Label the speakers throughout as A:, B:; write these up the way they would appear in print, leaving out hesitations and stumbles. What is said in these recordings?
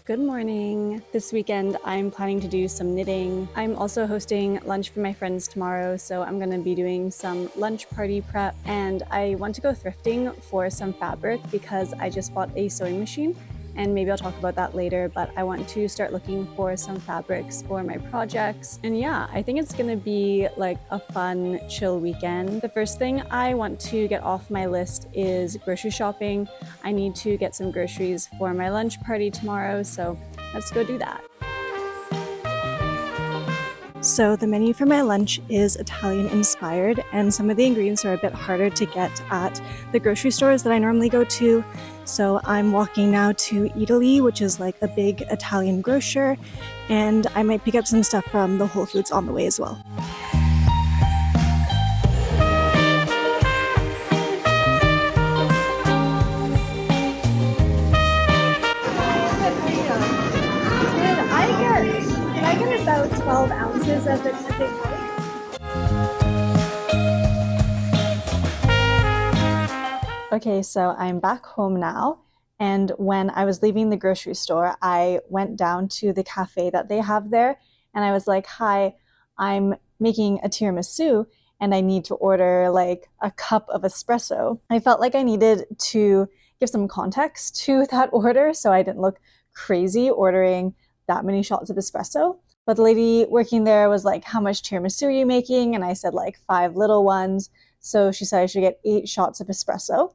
A: Good morning. This weekend, I'm planning to do some knitting. I'm also hosting lunch for my friends tomorrow, so I'm gonna be doing some lunch party prep. And I want to go thrifting for some fabric because I just bought a sewing machine, and maybe I'll talk about that later, but I want to start looking for some fabrics for my projects. And yeah, I think it's gonna be like a fun, chill weekend. The first thing I want to get off my list is grocery shopping. I need to get some groceries for my lunch party tomorrow, so let's go do that. So the menu for my lunch is Italian inspired, and some of the ingredients are a bit harder to get at the grocery stores that I normally go to. So I'm walking now to Italy, which is like a big Italian grocer, and I might pick up some stuff from the Whole Foods on the way as well. Did I get about 12 ounces of the tempeh powder? Okay, so I'm back home now, and when I was leaving the grocery store, I went down to the cafe that they have there, and I was like, hi, I'm making a tiramisu, and I need to order like a cup of espresso. I felt like I needed to give some context to that order so I didn't look crazy ordering that many shots of espresso. But the lady working there was like, how much tiramisu are you making? And I said like 5 little ones. So she said I should get 8 shots of espresso.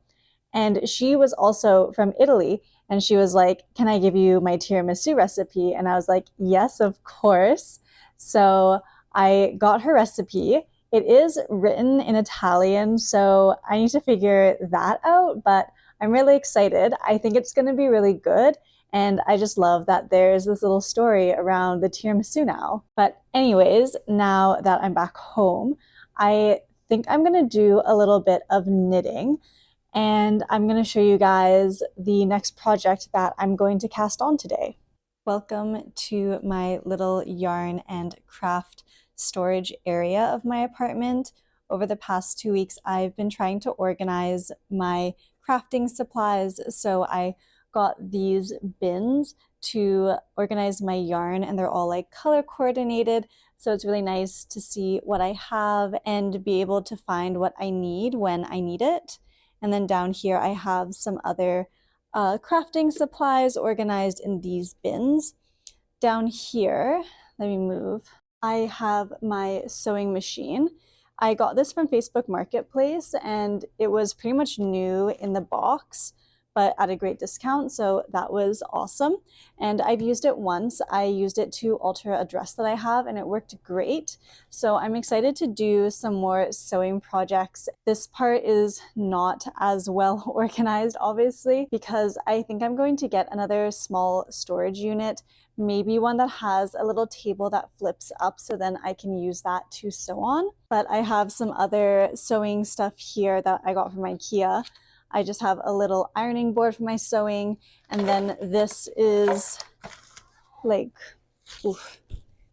A: And she was also from Italy. And she was like, can I give you my tiramisu recipe? And I was like, yes, of course. So I got her recipe. It is written in Italian, so I need to figure that out, but I'm really excited. I think it's going to be really good. And I just love that there's this little story around the tiramisu now. But anyways, now that I'm back home, I think I'm going to do a little bit of knitting. And I'm going to show you guys the next project that I'm going to cast on today. Welcome to my little yarn and craft storage area of my apartment. Over the past 2 weeks, I've been trying to organize my crafting supplies, so I got these bins to organize my yarn, and they're all like color coordinated, so it's really nice to see what I have and be able to find what I need when I need it. And then down here I have some other crafting supplies organized in these bins. Down here, let me move, I have my sewing machine. I got this from Facebook Marketplace, and it was pretty much new in the box, but at a great discount, so that was awesome. And I've used it once. I used it to alter a dress that I have, and it worked great. So I'm excited to do some more sewing projects. This part is not as well organized, obviously, because I think I'm going to get another small storage unit, maybe one that has a little table that flips up so then I can use that to sew on. But I have some other sewing stuff here that I got from IKEA. I just have a little ironing board for my sewing, and then this is like, oof,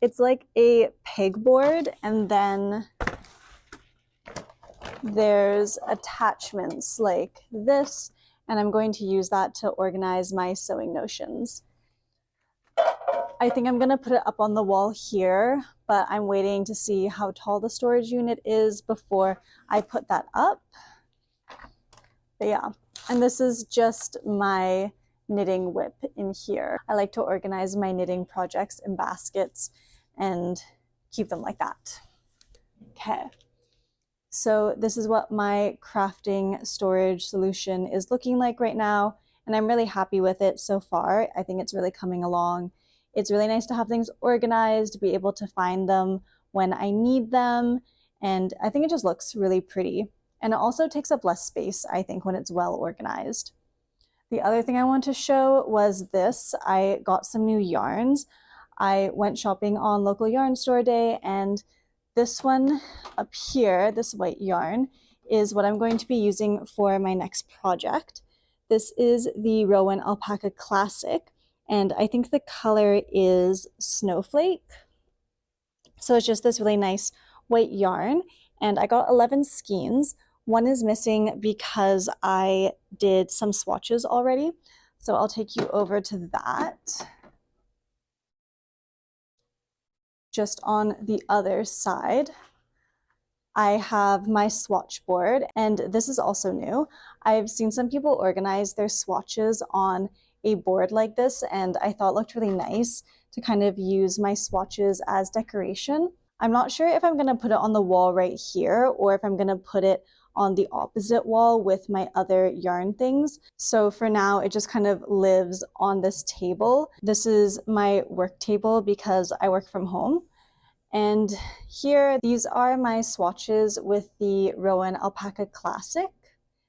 A: it's like a pegboard, and then there's attachments like this, and I'm going to use that to organize my sewing notions. I think I'm gonna put it up on the wall here, but I'm waiting to see how tall the storage unit is before I put that up. But yeah, and this is just my knitting whip in here. I like to organize my knitting projects in baskets and keep them like that. Okay, so this is what my crafting storage solution is looking like right now, and I'm really happy with it so far. I think it's really coming along. It's really nice to have things organized, be able to find them when I need them, and I think it just looks really pretty. And it also takes up less space, I think, when it's well organized. The other thing I want to show was this. I got some new yarns. I went shopping on local yarn store day, and this one up here, this white yarn, is what I'm going to be using for my next project. This is the Rowan Alpaca Classic, and I think the color is Snowflake. So it's just this really nice white yarn, and I got 11 skeins. One is missing because I did some swatches already, so I'll take you over to that. just on the other side, I have my swatch board, and this is also new. I've seen some people organize their swatches on a board like this, and I thought it looked really nice to kind of use my swatches as decoration. I'm not sure if I'm going to put it on the wall right here or if I'm going to put it on the opposite wall with my other yarn things. So for now, it just kind of lives on this table. This is my work table because I work from home. And here, these are my swatches with the Rowan Alpaca Classic.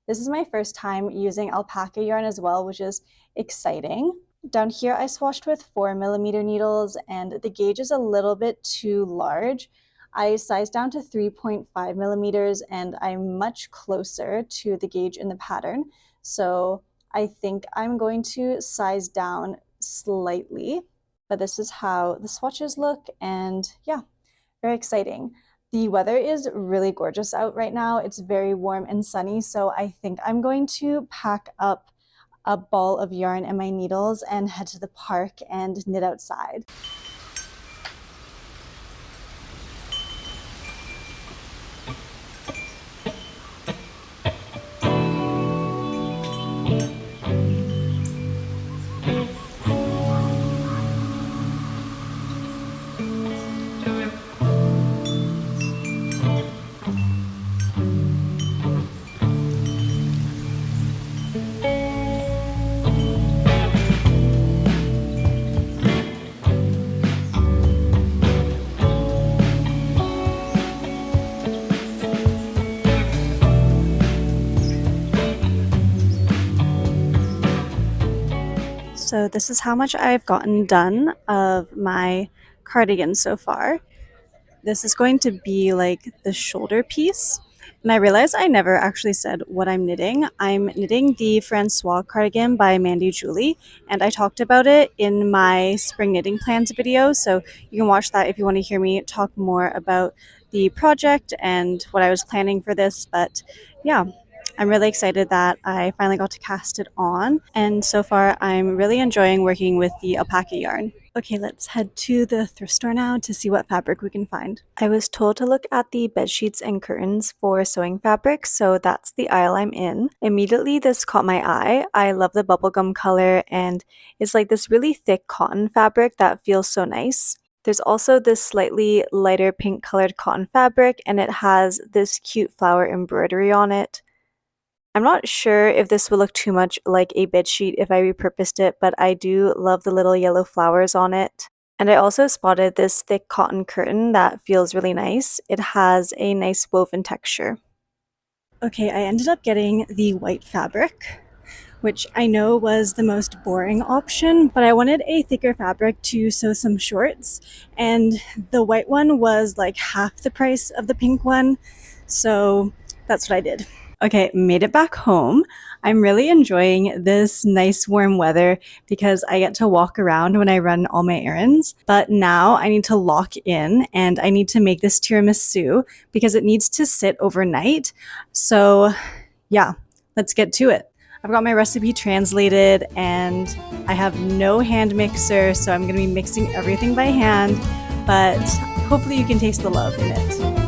A: This is my first time using alpaca yarn as well, which is exciting. Down here, I swatched with 4mm needles, and the gauge is a little bit too large. I sized down to 3.5mm, and I'm much closer to the gauge in the pattern. So I think I'm going to size down slightly, but this is how the swatches look, and yeah, very exciting. The weather is really gorgeous out right now. It's very warm and sunny, so I think I'm going to pack up a ball of yarn and my needles and head to the park and knit outside. So this is how much I've gotten done of my cardigan so far. This is going to be like the shoulder piece. And I realized I never actually said what I'm knitting. I'm knitting the Francois cardigan by Mandy Julie, and I talked about it in my spring knitting plans video, so you can watch that if you want to hear me talk more about the project and what I was planning for this. But yeah, I'm really excited that I finally got to cast it on, and so far I'm really enjoying working with the alpaca yarn. Okay, let's head to the thrift store now to see what fabric we can find. I was told to look at the bed sheets and curtains for sewing fabric, so that's the aisle I'm in. Immediately, this caught my eye. I love the bubblegum color, and it's like this really thick cotton fabric that feels so nice. There's also this slightly lighter pink colored cotton fabric, and it has this cute flower embroidery on it. I'm not sure if this will look too much like a bedsheet if I repurposed it, but I do love the little yellow flowers on it. And I also spotted this thick cotton curtain that feels really nice. It has a nice woven texture. Okay, I ended up getting the white fabric, which I know was the most boring option, but I wanted a thicker fabric to sew some shorts, and the white one was like half the price of the pink one, so that's what I did. Okay, made it back home. I'm really enjoying this nice warm weather because I get to walk around when I run all my errands. But now I need to lock in and I need to make this tiramisu because it needs to sit overnight. So yeah, let's get to it. I've got my recipe translated and I have no hand mixer, so I'm going to be mixing everything by hand, but hopefully you can taste the love in it.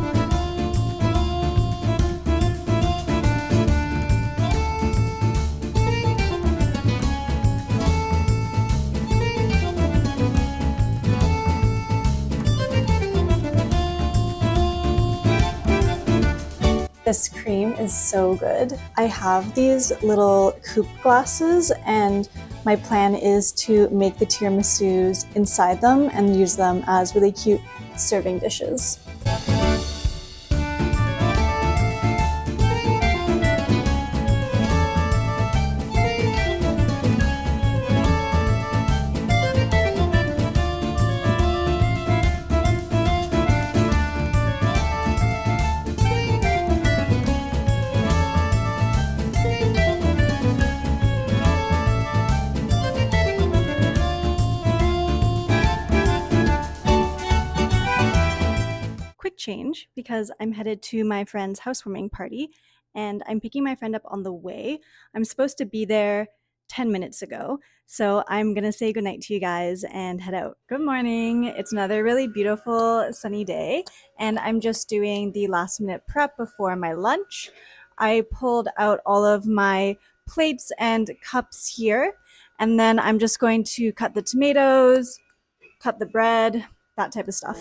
A: This cream is so good. I have these little coupe glasses and my plan is to make the tiramisus inside them and use them as really cute serving dishes. Quick change because I'm headed to my friend's housewarming party and I'm picking my friend up on the way. I'm supposed to be there 10 minutes ago. So I'm gonna say goodnight to you guys and head out. Good morning. It's another really beautiful sunny day, and I'm just doing the last minute prep before my lunch. I pulled out all of my plates and cups here, and then I'm just going to cut the tomatoes, cut the bread, that type of stuff.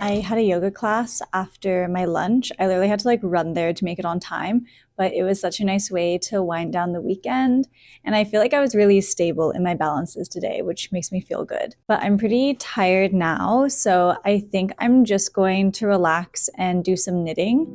A: I had a yoga class after my lunch. I literally had to like run there to make it on time, but it was such a nice way to wind down the weekend. And I feel like I was really stable in my balances today, which makes me feel good. But I'm pretty tired now, so I think I'm just going to relax and do some knitting.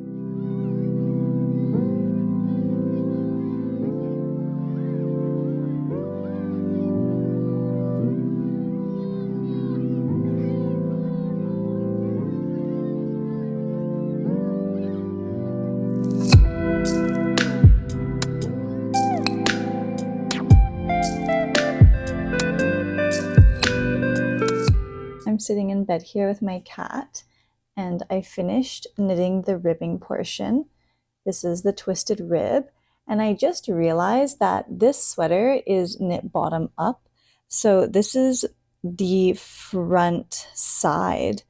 A: I'm sitting in bed here with my cat, and I finished knitting the ribbing portion. This is the twisted rib, and I just realized that this sweater is knit bottom up. So this is the front side,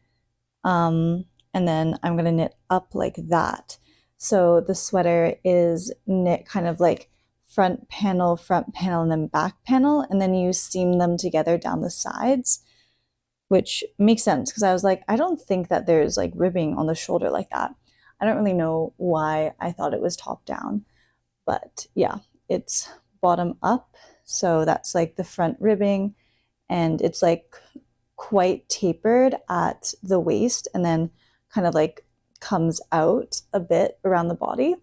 A: and then I'm gonna knit up like that. So the sweater is knit kind of like front panel, and then back panel, and then you seam them together down the sides, which makes sense because I was like, I don't think that there's like ribbing on the shoulder like that. I don't really know why I thought it was top down, but yeah, it's bottom up. So that's like the front ribbing, and it's like quite tapered at the waist and then kind of like comes out a bit around the body.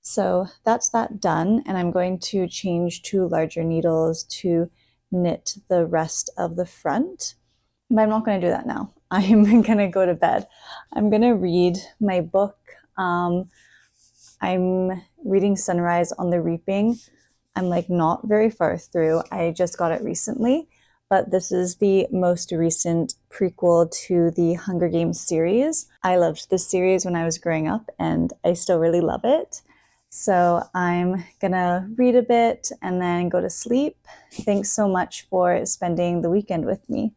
A: So that's that done, and I'm going to change to larger needles to knit the rest of the front. But I'm not going to do that now. I'm going to go to bed. I'm going to read my book. I'm reading Sunrise on the Reaping. I'm like not very far through. I just got it recently, but this is the most recent prequel to the Hunger Games series. I loved this series when I was growing up, and I still really love it. So I'm gonna read a bit and then go to sleep. Thanks so much for spending the weekend with me.